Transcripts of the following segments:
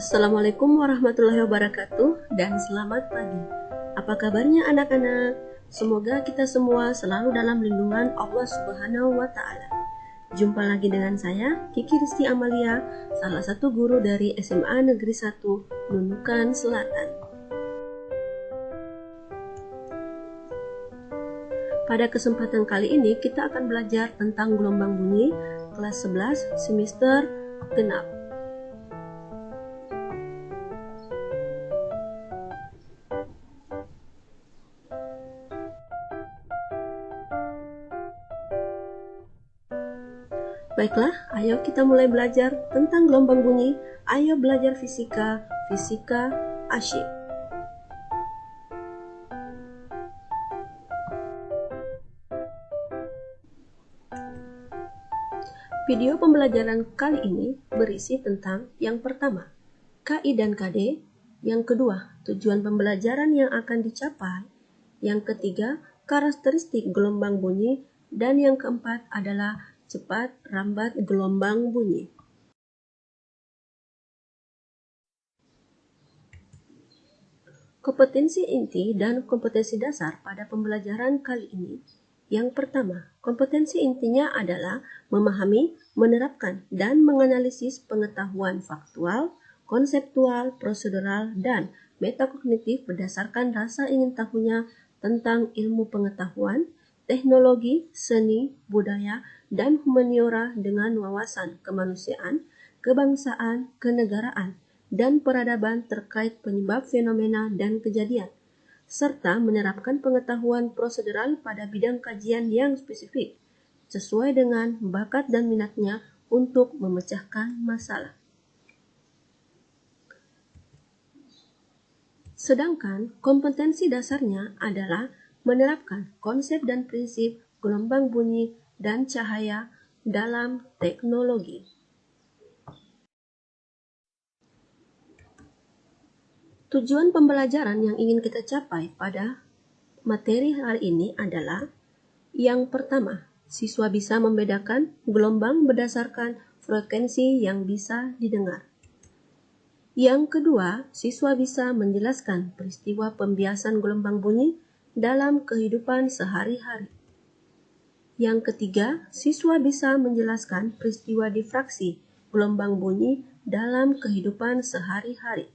Assalamualaikum warahmatullahi wabarakatuh dan selamat pagi. Apa kabarnya anak-anak? Semoga kita semua selalu dalam lindungan Allah Subhanahu wa Ta'ala. Jumpa lagi dengan saya, Kiki Risti Amalia, salah satu guru dari SMA Negeri 1 Nunukan Selatan. Pada kesempatan kali ini kita akan belajar tentang gelombang bunyi kelas 11 semester genap. Baiklah, ayo kita mulai belajar tentang gelombang bunyi. Ayo belajar fisika asyik. Video pembelajaran kali ini berisi tentang yang pertama, KI dan KD, yang kedua, tujuan pembelajaran yang akan dicapai, yang ketiga, karakteristik gelombang bunyi, dan yang keempat adalah cepat rambat gelombang bunyi. Kompetensi inti dan kompetensi dasar pada pembelajaran kali ini. Yang pertama, kompetensi intinya adalah memahami, menerapkan, dan menganalisis pengetahuan faktual, konseptual, prosedural, dan metakognitif berdasarkan rasa ingin tahunya tentang ilmu pengetahuan, teknologi, seni, budaya, dan humaniora dengan wawasan kemanusiaan, kebangsaan, kenegaraan, dan peradaban terkait penyebab fenomena dan kejadian, serta menerapkan pengetahuan prosedural pada bidang kajian yang spesifik, sesuai dengan bakat dan minatnya untuk memecahkan masalah. Sedangkan kompetensi dasarnya adalah menerapkan konsep dan prinsip gelombang bunyi dan cahaya dalam teknologi. Tujuan pembelajaran yang ingin kita capai pada materi hari ini adalah yang pertama, siswa bisa membedakan gelombang berdasarkan frekuensi yang bisa didengar. Yang kedua, siswa bisa menjelaskan peristiwa pembiasan gelombang bunyi dalam kehidupan sehari-hari. Yang ketiga, siswa bisa menjelaskan peristiwa difraksi gelombang bunyi dalam kehidupan sehari-hari.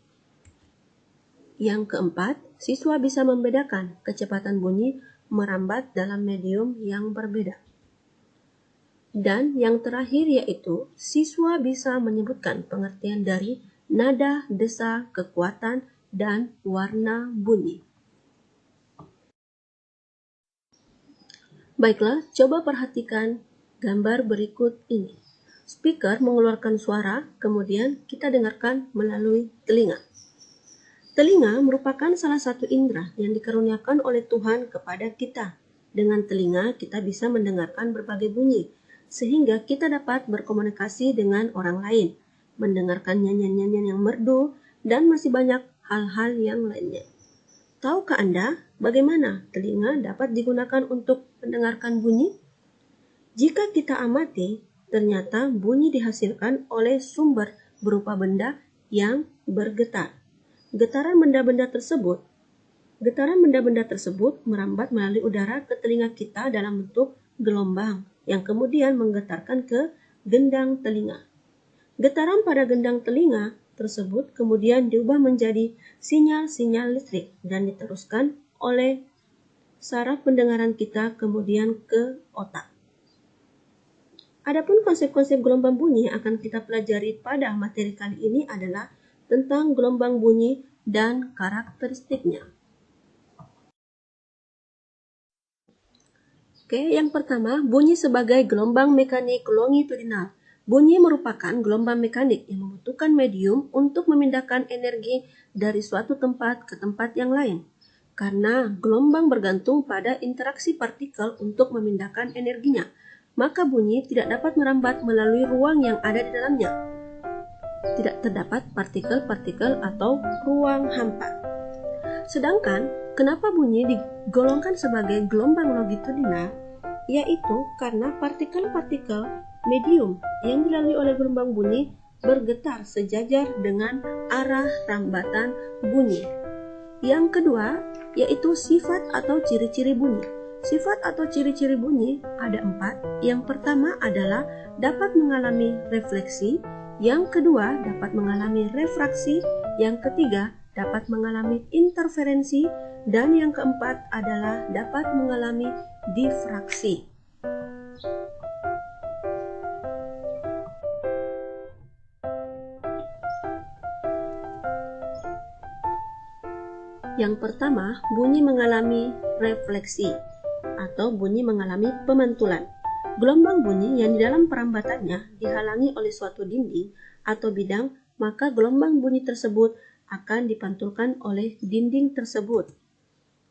Yang keempat, siswa bisa membedakan kecepatan bunyi merambat dalam medium yang berbeda. Dan yang terakhir yaitu, siswa bisa menyebutkan pengertian dari nada, desa, kekuatan, dan warna bunyi. Baiklah, coba perhatikan gambar berikut ini. Speaker mengeluarkan suara, kemudian kita dengarkan melalui telinga. Telinga merupakan salah satu indera yang dikaruniakan oleh Tuhan kepada kita. Dengan telinga, kita bisa mendengarkan berbagai bunyi, sehingga kita dapat berkomunikasi dengan orang lain, mendengarkan nyanyian-nyanyian yang merdu, dan masih banyak hal-hal yang lainnya. Tahukah Anda bagaimana telinga dapat digunakan untuk mendengarkan bunyi? Jika kita amati, ternyata bunyi dihasilkan oleh sumber berupa benda yang bergetar. Getaran benda-benda tersebut merambat melalui udara ke telinga kita dalam bentuk gelombang yang kemudian menggetarkan ke gendang telinga. Getaran pada gendang telinga tersebut kemudian diubah menjadi sinyal-sinyal listrik dan diteruskan oleh saraf pendengaran kita kemudian ke otak. Adapun konsep-konsep gelombang bunyi yang akan kita pelajari pada materi kali ini adalah tentang gelombang bunyi dan karakteristiknya. Oke, yang pertama, bunyi sebagai gelombang mekanik longitudinal. Bunyi merupakan gelombang mekanik yang membutuhkan medium untuk memindahkan energi dari suatu tempat ke tempat yang lain. Karena gelombang bergantung pada interaksi partikel untuk memindahkan energinya, maka bunyi tidak dapat merambat melalui ruang yang ada di dalamnya. Tidak terdapat partikel-partikel atau ruang hampa. Sedangkan, kenapa bunyi digolongkan sebagai gelombang longitudinal? Yaitu karena partikel-partikel medium yang dilalui oleh gelombang bunyi bergetar sejajar dengan arah rambatan bunyi. Yang kedua, yaitu sifat atau ciri-ciri bunyi. Sifat atau ciri-ciri bunyi ada 4. Yang pertama adalah dapat mengalami refleksi, yang kedua dapat mengalami refraksi, yang ketiga dapat mengalami interferensi, dan yang keempat adalah dapat mengalami difraksi. Yang pertama, bunyi mengalami refleksi atau bunyi mengalami pemantulan. Gelombang bunyi yang di dalam perambatannya dihalangi oleh suatu dinding atau bidang, maka gelombang bunyi tersebut akan dipantulkan oleh dinding tersebut.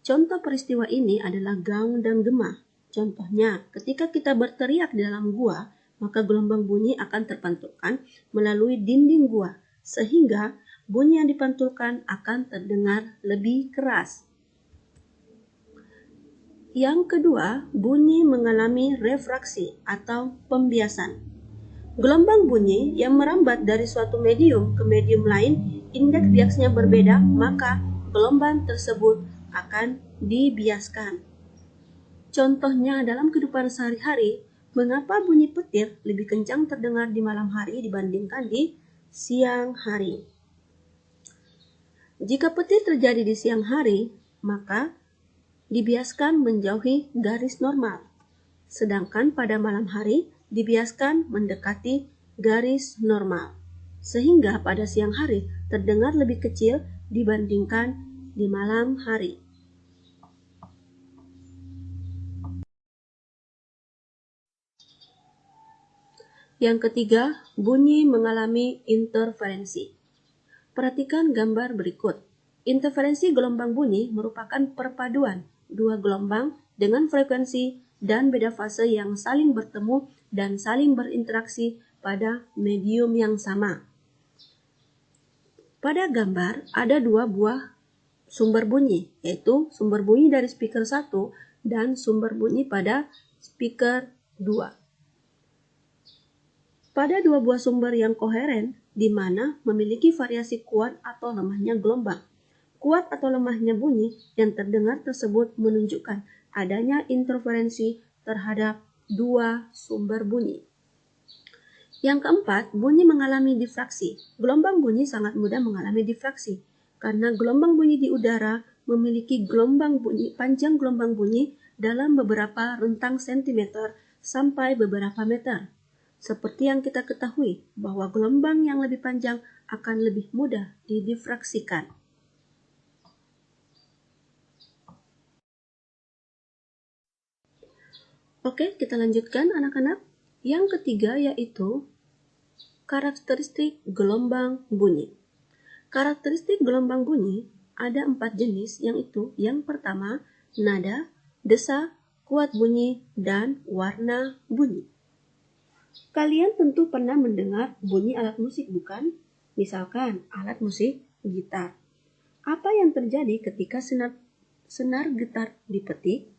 Contoh peristiwa ini adalah gaung dan gema. Contohnya, ketika kita berteriak di dalam gua, maka gelombang bunyi akan terpantulkan melalui dinding gua, sehingga bunyi yang dipantulkan akan terdengar lebih keras. Yang kedua, bunyi mengalami refraksi atau pembiasan. Gelombang bunyi yang merambat dari suatu medium ke medium lain, indeks biasnya berbeda, maka gelombang tersebut akan dibiaskan. Contohnya dalam kehidupan sehari-hari, mengapa bunyi petir lebih kencang terdengar di malam hari dibandingkan di siang hari? Jika petir terjadi di siang hari, maka dibiaskan menjauhi garis normal. Sedangkan pada malam hari dibiaskan mendekati garis normal. Sehingga pada siang hari terdengar lebih kecil dibandingkan di malam hari. Yang ketiga, bunyi mengalami interferensi. Perhatikan gambar berikut. Interferensi gelombang bunyi merupakan perpaduan dua gelombang dengan frekuensi dan beda fase yang saling bertemu dan saling berinteraksi pada medium yang sama. Pada gambar ada dua buah sumber bunyi, yaitu sumber bunyi dari speaker 1 dan sumber bunyi pada speaker 2. Pada dua buah sumber yang koheren, di mana memiliki variasi kuat atau lemahnya gelombang. Kuat atau lemahnya bunyi yang terdengar tersebut menunjukkan adanya interferensi terhadap dua sumber bunyi. Yang keempat, bunyi mengalami difraksi. Gelombang bunyi sangat mudah mengalami difraksi, karena gelombang bunyi di udara memiliki panjang gelombang bunyi dalam beberapa rentang sentimeter sampai beberapa meter. Seperti yang kita ketahui bahwa gelombang yang lebih panjang akan lebih mudah didifraksikan. Oke, kita lanjutkan anak-anak. Yang ketiga yaitu karakteristik gelombang bunyi. Karakteristik gelombang bunyi ada 4 jenis, yaitu yang pertama, nada, desa, kuat bunyi, dan warna bunyi. Kalian tentu pernah mendengar bunyi alat musik, bukan? Misalkan alat musik gitar. Apa yang terjadi ketika senar gitar dipetik?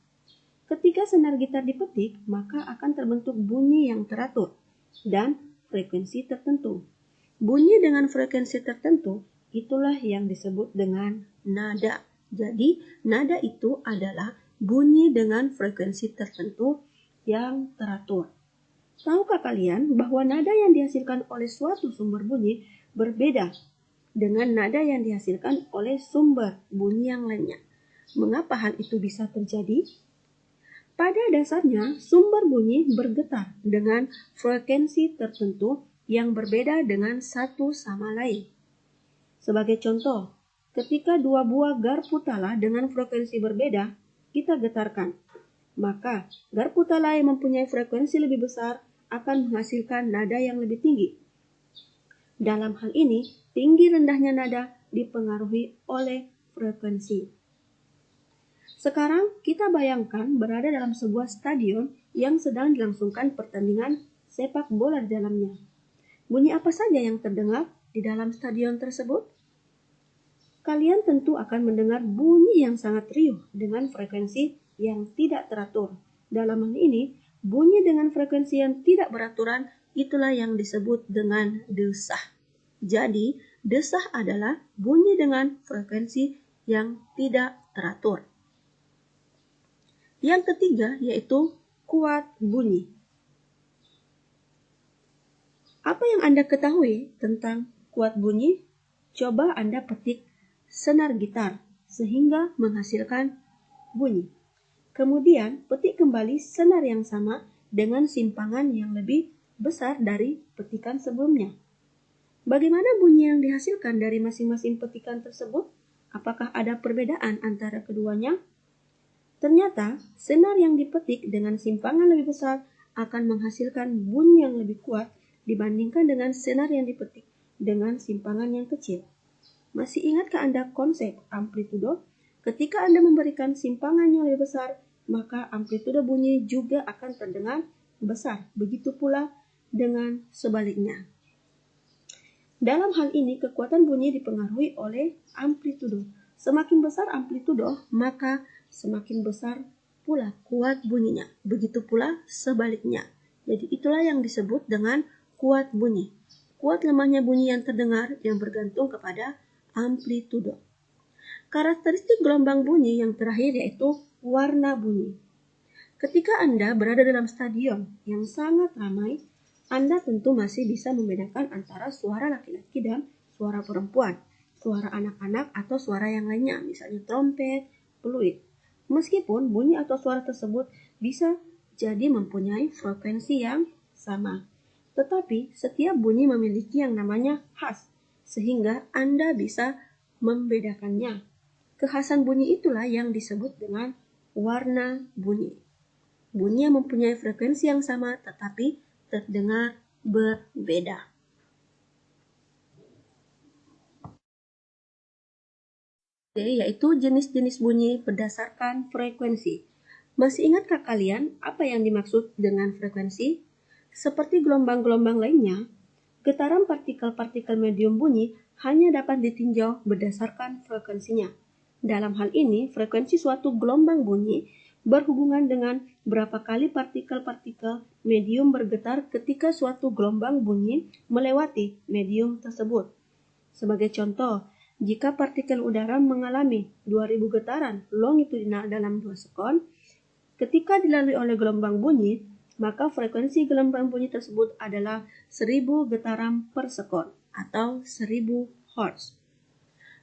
Ketika senar gitar dipetik, maka akan terbentuk bunyi yang teratur dan frekuensi tertentu. Bunyi dengan frekuensi tertentu, itulah yang disebut dengan nada. Jadi, nada itu adalah bunyi dengan frekuensi tertentu yang teratur. Tahukah kalian bahwa nada yang dihasilkan oleh suatu sumber bunyi berbeda dengan nada yang dihasilkan oleh sumber bunyi yang lainnya? Mengapa hal itu bisa terjadi? Pada dasarnya, sumber bunyi bergetar dengan frekuensi tertentu yang berbeda dengan satu sama lain. Sebagai contoh, ketika dua buah garpu tala dengan frekuensi berbeda, kita getarkan. Maka, garpu tala yang mempunyai frekuensi lebih besar akan menghasilkan nada yang lebih tinggi. Dalam hal ini, tinggi rendahnya nada dipengaruhi oleh frekuensi. Sekarang kita bayangkan berada dalam sebuah stadion yang sedang dilangsungkan pertandingan sepak bola di dalamnya. Bunyi apa saja yang terdengar di dalam stadion tersebut? Kalian tentu akan mendengar bunyi yang sangat riuh dengan frekuensi yang tidak teratur. Dalam hal ini, bunyi dengan frekuensi yang tidak beraturan itulah yang disebut dengan desah. Jadi, desah adalah bunyi dengan frekuensi yang tidak teratur. Yang ketiga yaitu kuat bunyi. Apa yang Anda ketahui tentang kuat bunyi? Coba Anda petik senar gitar sehingga menghasilkan bunyi. Kemudian petik kembali senar yang sama dengan simpangan yang lebih besar dari petikan sebelumnya. Bagaimana bunyi yang dihasilkan dari masing-masing petikan tersebut? Apakah ada perbedaan antara keduanya? Ternyata, senar yang dipetik dengan simpangan lebih besar akan menghasilkan bunyi yang lebih kuat dibandingkan dengan senar yang dipetik dengan simpangan yang kecil. Masih ingatkah Anda konsep amplitudo? Ketika Anda memberikan simpangan yang lebih besar, maka amplitudo bunyi juga akan terdengar besar. Begitu pula dengan sebaliknya. Dalam hal ini, kekuatan bunyi dipengaruhi oleh amplitudo. Semakin besar amplitudo, maka semakin besar pula kuat bunyinya. Begitu pula sebaliknya. Jadi itulah yang disebut dengan kuat bunyi. Kuat lemahnya bunyi yang terdengar yang bergantung kepada amplitudo. Karakteristik gelombang bunyi yang terakhir yaitu warna bunyi. Ketika Anda berada dalam stadion yang sangat ramai, Anda tentu masih bisa membedakan antara suara laki-laki dan suara perempuan, suara anak-anak atau suara yang lainnya, misalnya trompet, peluit. Meskipun bunyi atau suara tersebut bisa jadi mempunyai frekuensi yang sama. Tetapi setiap bunyi memiliki yang namanya khas, sehingga Anda bisa membedakannya. Kekhasan bunyi itulah yang disebut dengan warna bunyi. Bunyi yang mempunyai frekuensi yang sama tetapi terdengar berbeda. Yaitu jenis-jenis bunyi berdasarkan frekuensi. Masih ingatkah kalian apa yang dimaksud dengan frekuensi? Seperti gelombang-gelombang lainnya, getaran partikel-partikel medium bunyi hanya dapat ditinjau berdasarkan frekuensinya. Dalam hal ini, frekuensi suatu gelombang bunyi berhubungan dengan berapa kali partikel-partikel medium bergetar ketika suatu gelombang bunyi melewati medium tersebut. Sebagai contoh, jika partikel udara mengalami 2000 getaran longitudinal dalam 2 sekon, ketika dilalui oleh gelombang bunyi, maka frekuensi gelombang bunyi tersebut adalah 1000 getaran per sekon atau 1000 Hz.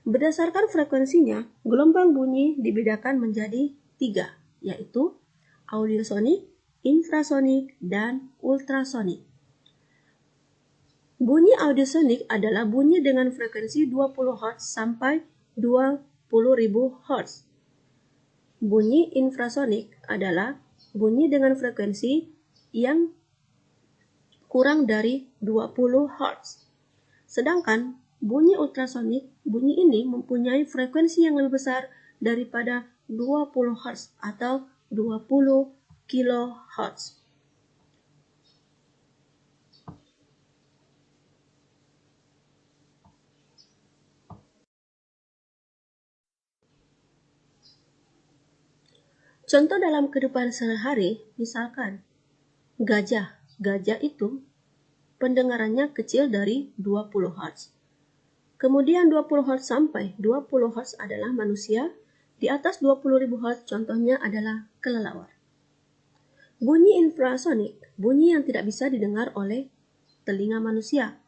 Berdasarkan frekuensinya, gelombang bunyi dibedakan menjadi 3, yaitu audiosonik, infrasonik, dan ultrasonik. Bunyi audiosonik adalah bunyi dengan frekuensi 20 Hz sampai 20.000 Hz. Bunyi infrasonik adalah bunyi dengan frekuensi yang kurang dari 20 Hz. Sedangkan bunyi ultrasonik, bunyi ini mempunyai frekuensi yang lebih besar daripada 20 Hz atau 20 kHz. Contoh dalam kehidupan sehari-hari, misalkan gajah. Gajah itu pendengarannya kecil dari 20 Hz. Kemudian 20 Hz sampai 20 Hz adalah manusia, di atas 20.000 Hz contohnya adalah kelelawar. Bunyi infrasonik, bunyi yang tidak bisa didengar oleh telinga manusia,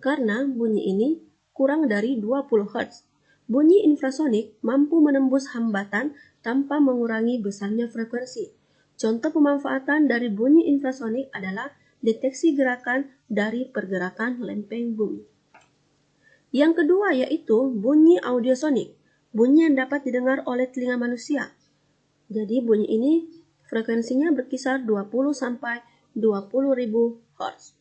karena bunyi ini kurang dari 20 Hz. Bunyi infrasonik mampu menembus hambatan tanpa mengurangi besarnya frekuensi. Contoh pemanfaatan dari bunyi infrasonik adalah deteksi gerakan dari pergerakan lempeng bumi. Yang kedua yaitu bunyi audiosonik, bunyi yang dapat didengar oleh telinga manusia. Jadi bunyi ini frekuensinya berkisar 20 sampai 20.000 Hz.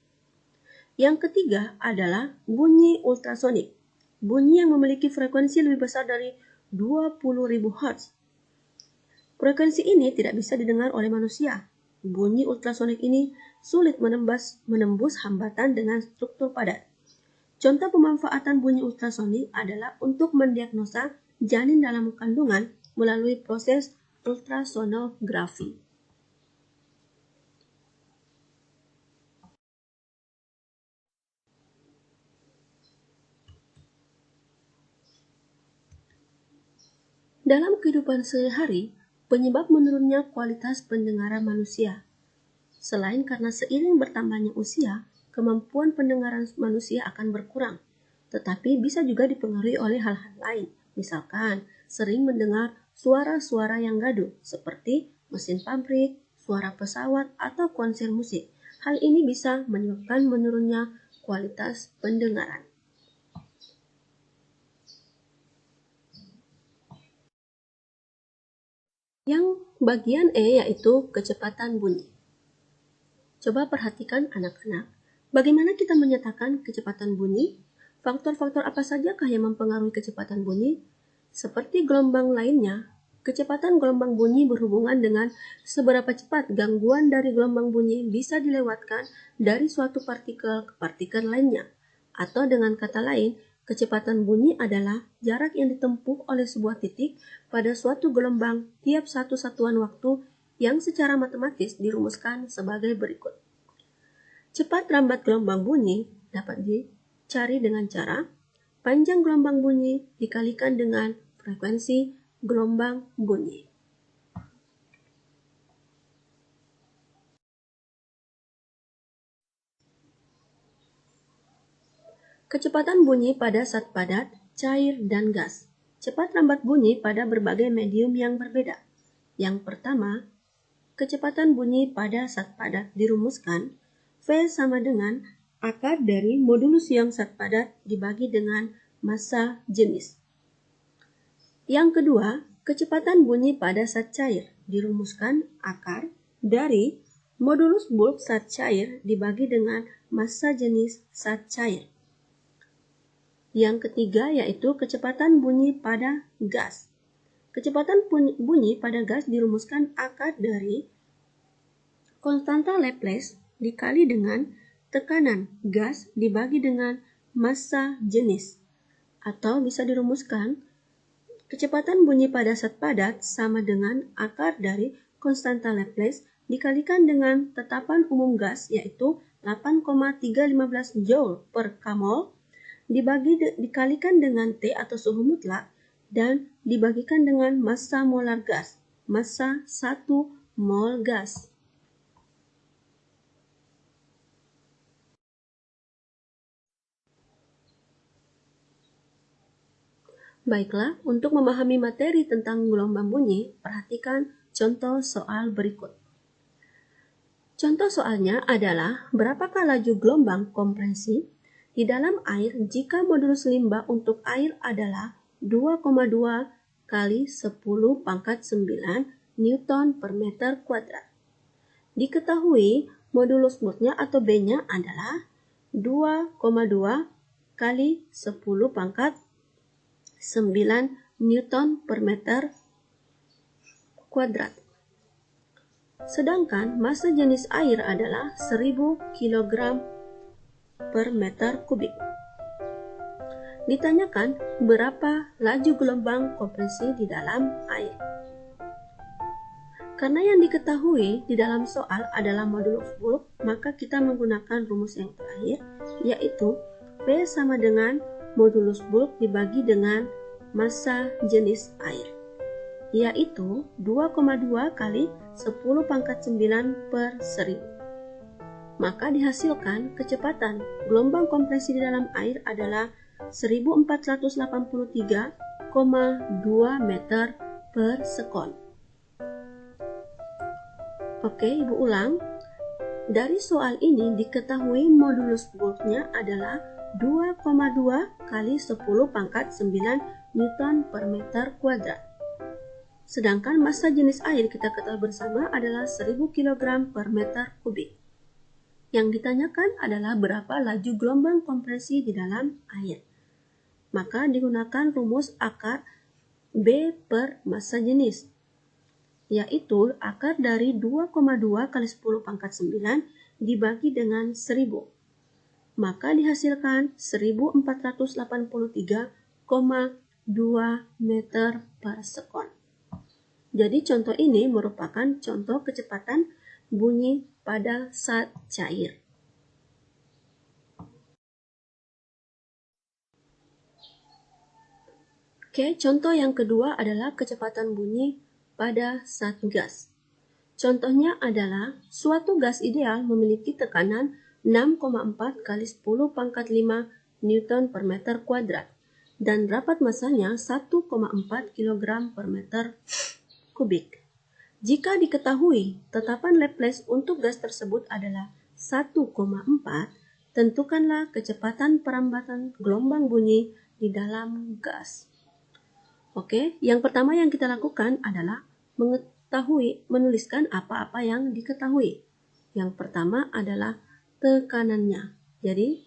Yang ketiga adalah bunyi ultrasonik, bunyi yang memiliki frekuensi lebih besar dari 20.000 Hz. Frekuensi ini tidak bisa didengar oleh manusia. Bunyi ultrasonik ini sulit menembus hambatan dengan struktur padat. Contoh pemanfaatan bunyi ultrasonik adalah untuk mendiagnosa janin dalam kandungan melalui proses ultrasonografi. Dalam kehidupan sehari-hari, penyebab menurunnya kualitas pendengaran manusia. Selain karena seiring bertambahnya usia, kemampuan pendengaran manusia akan berkurang, tetapi bisa juga dipengaruhi oleh hal-hal lain. Misalkan, sering mendengar suara-suara yang gaduh, seperti mesin pabrik, suara pesawat, atau konser musik. Hal ini bisa menyebabkan menurunnya kualitas pendengaran. Yang bagian E yaitu kecepatan bunyi. Coba perhatikan anak-anak, bagaimana kita menyatakan kecepatan bunyi? Faktor-faktor apa sajakah yang mempengaruhi kecepatan bunyi? Seperti gelombang lainnya, kecepatan gelombang bunyi berhubungan dengan seberapa cepat gangguan dari gelombang bunyi bisa dilewatkan dari suatu partikel ke partikel lainnya. Atau dengan kata lain, kecepatan bunyi adalah jarak yang ditempuh oleh sebuah titik pada suatu gelombang tiap satu satuan waktu yang secara matematis dirumuskan sebagai berikut. Cepat lambat gelombang bunyi dapat dicari dengan cara panjang gelombang bunyi dikalikan dengan frekuensi gelombang bunyi. Kecepatan bunyi pada zat padat, cair, dan gas. Cepat lambat bunyi pada berbagai medium yang berbeda. Yang pertama, kecepatan bunyi pada zat padat dirumuskan V sama dengan akar dari modulus yang zat padat dibagi dengan massa jenis. Yang kedua, kecepatan bunyi pada zat cair dirumuskan akar dari modulus bulk zat cair dibagi dengan massa jenis zat cair. Yang ketiga yaitu kecepatan bunyi pada gas. Kecepatan bunyi pada gas dirumuskan akar dari konstanta Laplace dikali dengan tekanan gas dibagi dengan massa jenis. Atau bisa dirumuskan kecepatan bunyi pada zat padat sama dengan akar dari konstanta Laplace dikalikan dengan tetapan umum gas yaitu 8,315 Joule per kmol dikalikan dengan T atau suhu mutlak dan dibagikan dengan massa molar gas, massa 1 mol gas. Baiklah, untuk memahami materi tentang gelombang bunyi, perhatikan contoh soal berikut. Contoh soalnya adalah berapakah laju gelombang kompresi di dalam air jika modulus limbah untuk air adalah 2,2 kali 10 pangkat 9 Newton per meter kuadrat. Diketahui modulus bulknya atau B-nya adalah 2,2 kali 10 pangkat 9 Newton per meter kuadrat. Sedangkan massa jenis air adalah 1000 kg per meter kubik. Ditanyakan berapa laju gelombang kompresi di dalam air. Karena yang diketahui di dalam soal adalah modulus bulk, maka kita menggunakan rumus yang terakhir, yaitu P sama dengan modulus bulk dibagi dengan massa jenis air, yaitu 2,2 kali 10 pangkat 9 per 1000. Maka dihasilkan kecepatan gelombang kompresi di dalam air adalah 1483,2 meter per sekon. Oke, Ibu ulang. Dari soal ini diketahui modulus bulknya adalah 2,2 kali 10 pangkat 9 Newton per meter kuadrat. Sedangkan massa jenis air kita ketahui bersama adalah 1000 kg per meter kubik. Yang ditanyakan adalah berapa laju gelombang kompresi di dalam air. Maka digunakan rumus akar B per massa jenis, yaitu akar dari 2,2 kali 10 pangkat 9 dibagi dengan 1000. Maka dihasilkan 1483,2 meter per sekon. Jadi contoh ini merupakan contoh kecepatan bunyi pada zat cair. Oke, contoh yang kedua adalah kecepatan bunyi pada saat gas. Contohnya adalah suatu gas ideal memiliki tekanan 6,4 kali 10 pangkat 5 Newton per meter kuadrat dan rapat massanya 1,4 kg per meter kubik. Jika diketahui tetapan Laplace untuk gas tersebut adalah 1,4, tentukanlah kecepatan perambatan gelombang bunyi di dalam gas. Oke, yang pertama yang kita lakukan adalah menuliskan apa-apa yang diketahui. Yang pertama adalah tekanannya. Jadi,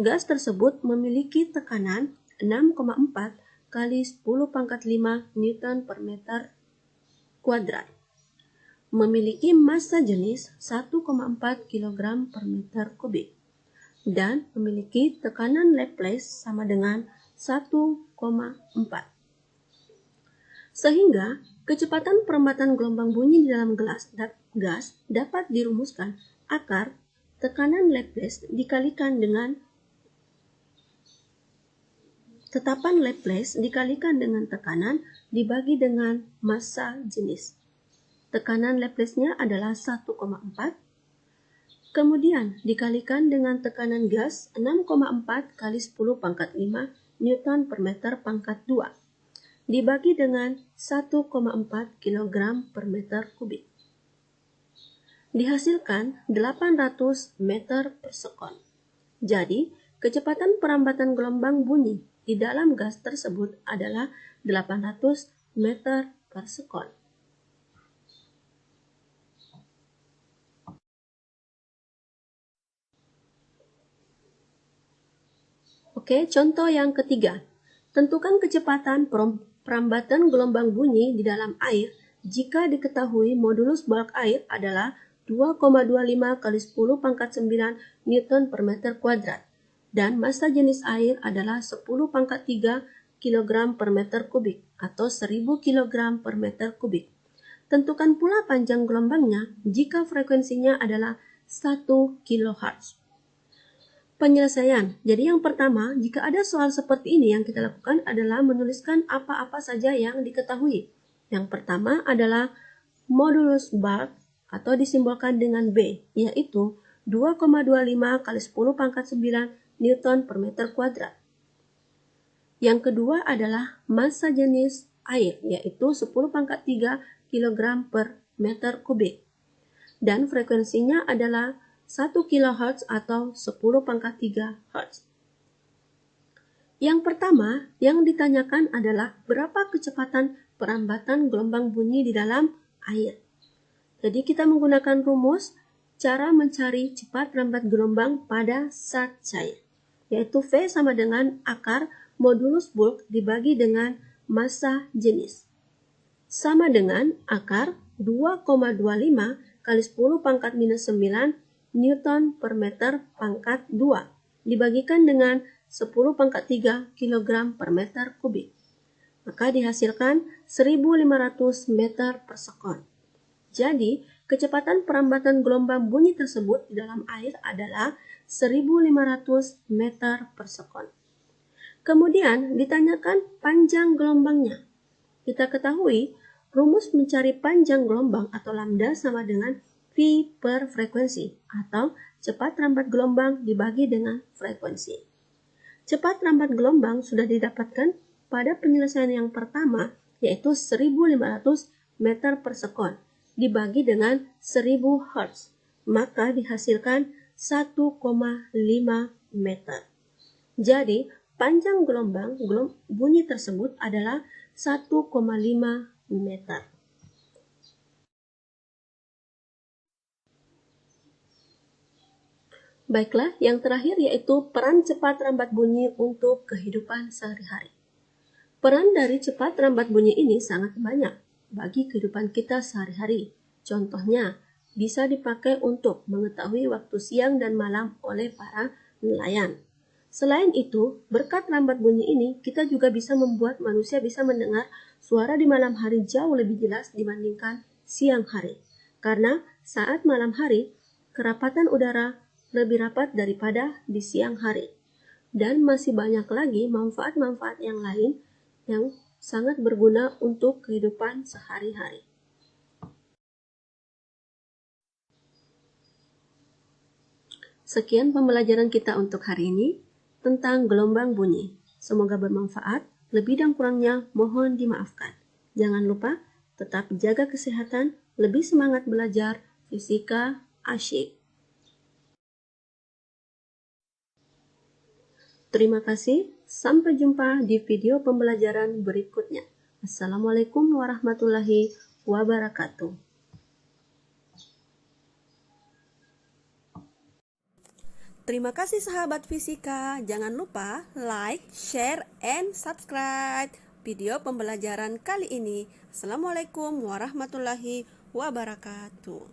gas tersebut memiliki tekanan 6,4 kali 10 pangkat 5 Newton per meter kuadrat. Memiliki massa jenis 1,4 kg per meter kubik. Dan memiliki tekanan Laplace sama dengan 1,4. Sehingga kecepatan perambatan gelombang bunyi di dalam gas dapat dirumuskan akar tekanan Laplace dikalikan dengan tetapan Laplace dikalikan dengan tekanan dibagi dengan massa jenis. Tekanan Laplace-nya adalah 1,4, kemudian dikalikan dengan tekanan gas 6,4 kali 10 pangkat 5 Newton per meter pangkat 2. Dibagi dengan 1,4 kg per meter kubik. Dihasilkan 800 meter per sekon. Jadi, kecepatan perambatan gelombang bunyi di dalam gas tersebut adalah 800 meter per sekon. Oke, contoh yang ketiga. Tentukan kecepatan perambatan gelombang bunyi di dalam air jika diketahui modulus bulk air adalah 2,25 kali 10 pangkat 9 Newton per meter kuadrat dan massa jenis air adalah 10 pangkat 3 kg per meter kubik atau 1000 kg per meter kubik. Tentukan pula panjang gelombangnya jika frekuensinya adalah 1 kHz. Penyelesaian. Jadi yang pertama, jika ada soal seperti ini yang kita lakukan adalah menuliskan apa-apa saja yang diketahui. Yang pertama adalah modulus bulk atau disimbolkan dengan B, yaitu 2,25 kali 10 pangkat 9 Newton per meter kuadrat. Yang kedua adalah massa jenis air, yaitu 10 pangkat 3 kg per meter kubik. Dan frekuensinya adalah 1 kHz atau 10 pangkat 3 Hz. Yang pertama yang ditanyakan adalah berapa kecepatan perambatan gelombang bunyi di dalam air. Jadi kita menggunakan rumus cara mencari cepat rambat gelombang pada zat cair, yaitu V sama dengan akar modulus bulk dibagi dengan massa jenis. Sama dengan akar 2,25 kali 10 pangkat minus 9 Newton per meter pangkat 2 dibagikan dengan 10 pangkat 3 kg per meter kubik. Maka dihasilkan 1500 meter per sekon. Jadi, kecepatan perambatan gelombang bunyi tersebut di dalam air adalah 1500 meter per sekon. Kemudian ditanyakan panjang gelombangnya. Kita ketahui rumus mencari panjang gelombang atau lambda sama dengan V per frekuensi atau cepat rambat gelombang dibagi dengan frekuensi. Cepat rambat gelombang sudah didapatkan pada penyelesaian yang pertama yaitu 1500 meter per sekon dibagi dengan 1000 Hz, maka dihasilkan 1,5 meter. Jadi, panjang gelombang bunyi tersebut adalah 1,5 meter. Baiklah, yang terakhir yaitu peran cepat rambat bunyi untuk kehidupan sehari-hari. Peran dari cepat rambat bunyi ini sangat banyak bagi kehidupan kita sehari-hari. Contohnya, bisa dipakai untuk mengetahui waktu siang dan malam oleh para nelayan. Selain itu, berkat rambat bunyi ini, kita juga bisa membuat manusia bisa mendengar suara di malam hari jauh lebih jelas dibandingkan siang hari. Karena saat malam hari, kerapatan udara lebih rapat daripada di siang hari. Dan masih banyak lagi manfaat-manfaat yang lain yang sangat berguna untuk kehidupan sehari-hari. Sekian pembelajaran kita untuk hari ini tentang gelombang bunyi. Semoga bermanfaat. Lebih dan kurangnya mohon dimaafkan. Jangan lupa tetap jaga kesehatan, lebih semangat belajar, fisika asyik. Terima kasih, sampai jumpa di video pembelajaran berikutnya. Assalamualaikum warahmatullahi wabarakatuh. Terima kasih sahabat fisika, jangan lupa like, share, and subscribe video pembelajaran kali ini. Assalamualaikum warahmatullahi wabarakatuh.